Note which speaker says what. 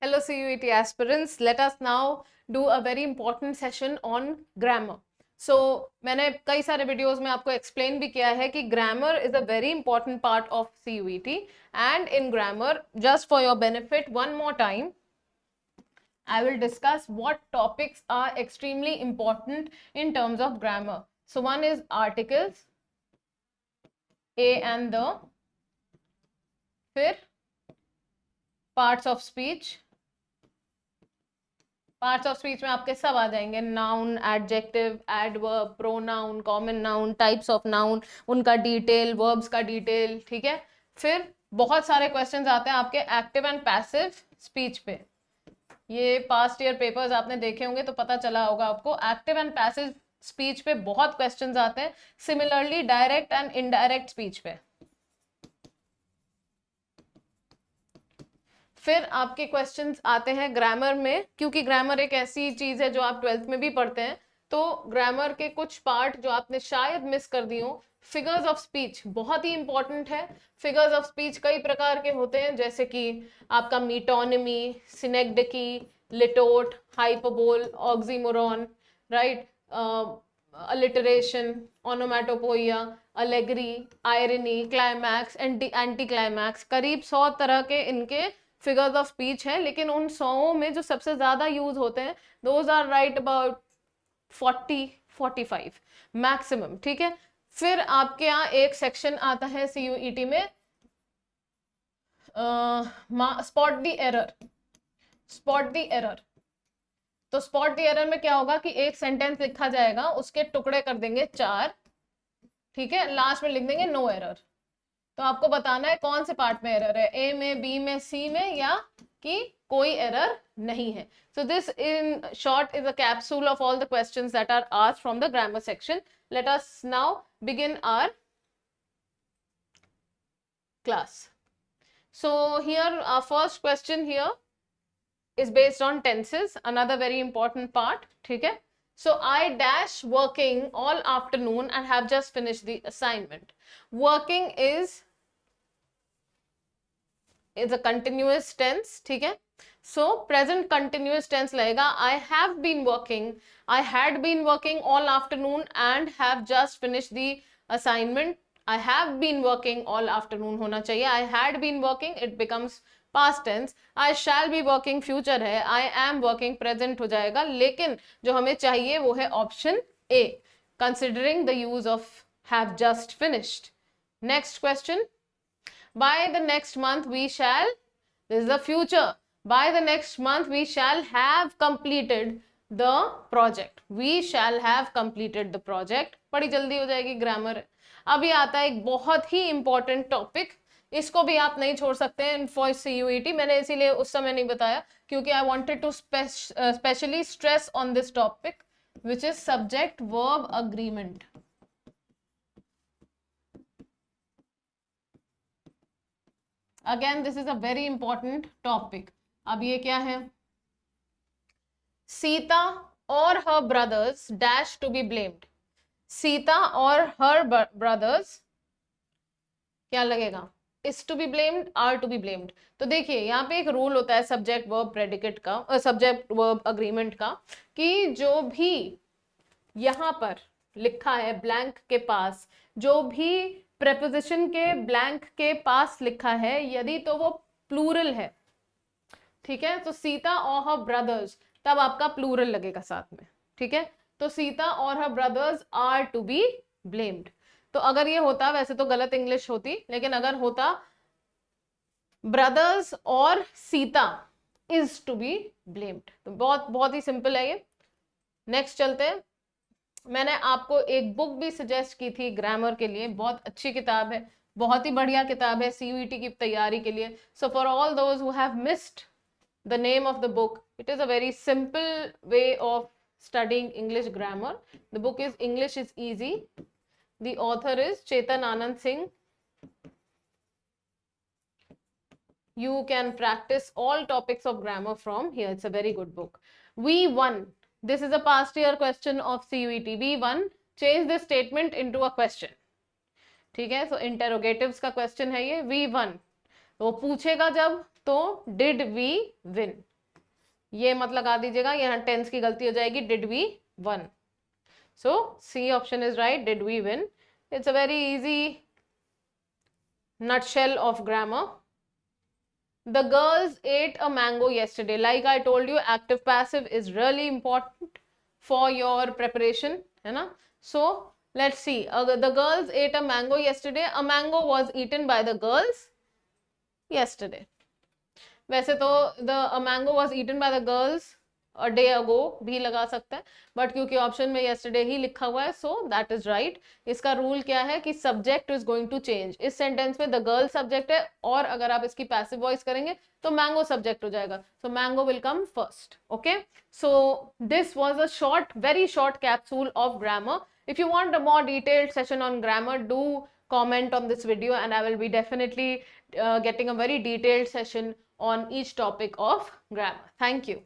Speaker 1: Hello CUET aspirants, let us now do a very important session on grammar. So मैंने कई सारे videos में आपको एक्सप्लेन भी किया है कि grammar is a very important part of CUET and in grammar, just for your benefit, one more time I will discuss what topics are extremely important in terms of grammar. So one is articles, a and the, फिर parts of speech, parts of speech में आपके सब आ जाएंगे, noun, adjective, adverb, pronoun, common noun, types of noun, उनका detail, verbs का detail, ठीक है। फिर बहुत सारे क्वेश्चंस आते हैं आपके एक्टिव एंड पैसिव स्पीच पे। ये पास्ट ईयर पेपर्स आपने देखे होंगे तो पता चला होगा आपको, एक्टिव एंड पैसिव स्पीच पे बहुत क्वेश्चंस आते हैं। Similarly direct and indirect speech पे। फिर आपके क्वेश्चंस आते हैं ग्रामर में, क्योंकि ग्रामर एक ऐसी चीज है जो आप 12th में भी पढ़ते हैं, तो ग्रामर के कुछ पार्ट जो आपने शायद मिस कर दिए हो। फिगर्स ऑफ स्पीच बहुत ही इंपॉर्टेंट है। फिगर्स ऑफ स्पीच कई प्रकार के होते हैं, जैसे कि आपका metonymy, synecdoche, litotes, hyperbole, oxymoron, right, alliteration, onomatopoeia, allegory, irony, climax, anti climax. करीब 100 तरह के इनके फिगर्स ऑफ स्पीच है, लेकिन उन 100 में जो सबसे ज्यादा यूज होते हैं those are right about 40-45 maximum, ठीक है। फिर आपके यहाँ एक सेक्शन आता है CUET में, spot the error. Spot the error, तो स्पॉट द एरर में क्या होगा कि एक सेंटेंस लिखा जाएगा, उसके टुकड़े कर देंगे 4, ठीक है, लास्ट में लिख देंगे नो एरर। तो आपको बताना है कौन से पार्ट में एरर है, ए में, बी में, सी में, या कि कोई एरर नहीं है। So this in short is a capsule of all the questions that are asked from the grammar section. Let us now begin our class. So here our first question here is based on tenses, another very important part, ठीक है. So I dash working all afternoon and have just finished the assignment. Working is a continuous tense, ठीक है. So present continuous tense लगेगा. I have been working, I had been working all afternoon and have just finished the assignment. I have been working all afternoon होना चाहिए. I had been working, it becomes past tense. I shall be working future है. I am working present हो जाएगा. लेकिन जो हमें चाहिए वो है option A, considering the use of have just finished. Next question. By the next month we shall, this is the future, by the next month we shall have completed the project. We shall have completed the project. बड़ी जल्दी हो जाएगी, grammar. अभी आता है एक बहुत ही इंपॉर्टेंट टॉपिक, इसको भी आप नहीं छोड़ सकते हैं फॉर CUET. मैंने इसीलिए उस समय नहीं बताया, क्योंकि I wanted to specially stress on this topic, which is subject verb agreement. Again this is a very important topic. अब ये क्या है, सीता और her brothers dash to be blamed. Sita और हर ब्रदर्स क्या लगेगा, is to be blamed, are to be blamed. तो देखिए यहाँ पे एक रूल होता है सब्जेक्ट वर्ब प्रेडिकेट का, सब्जेक्ट वर्ब अग्रीमेंट का, कि जो भी यहाँ पर लिखा है ब्लैंक के पास, जो भी प्रेपोजिशन के ब्लैंक के पास लिखा है, यदि तो वो प्लूरल है, ठीक है, तो सीता और हर ब्रदर्स, तब आपका प्लूरल लगेगा साथ में, ठीक है. तो सीता और her brothers are to be blamed. तो अगर ये होता, वैसे तो गलत इंग्लिश होती, लेकिन अगर होता ब्रदर्स और Sita is to be blamed, तो बहुत बहुत ही सिंपल है ये. नेक्स्ट चलते हैं. मैंने आपको एक बुक भी सजेस्ट की थी ग्रामर के लिए, बहुत अच्छी किताब है, बहुत ही बढ़िया किताब है CUET की तैयारी के लिए. So for all those who have missed the name of the book, it is a very simple way of studying English grammar. The book is English is Easy. The author is Chetan Anand Singh. You can practice all topics of grammar from here. It's a very good book. V1, this is a past year question of CUET. V1, change this statement into a question. ठीक है, so interrogatives का question है ये. V1 वो पूछेगा जब, तो did we win, ये मत लगा दीजिएगा, यहाँ टेंस की गलती हो जाएगी, did we won. So C option is right, did we win. It's a very easy nutshell of grammar. The girls ate a mango yesterday. Like I told you, active passive is really important for your preparation, है ना? So let's see. The girls ate a mango yesterday. A mango was eaten by the girls yesterday. वैसे तो a mango was eaten by the girls a day ago भी लगा सकता है, but क्योंकि option में yesterday ही लिखा हुआ है, so that is right. इसका रूल क्या है कि subject is going to change. इस सेंटेंस में the girl subject है, और अगर आप इसकी passive voice करेंगे तो mango subject हो जाएगा, so mango will come first. Okay, so this was a short, very short capsule of grammar. If you want a more detailed session on grammar, do comment on this video and I will be definitely getting a very detailed session on each topic of grammar. Thank you.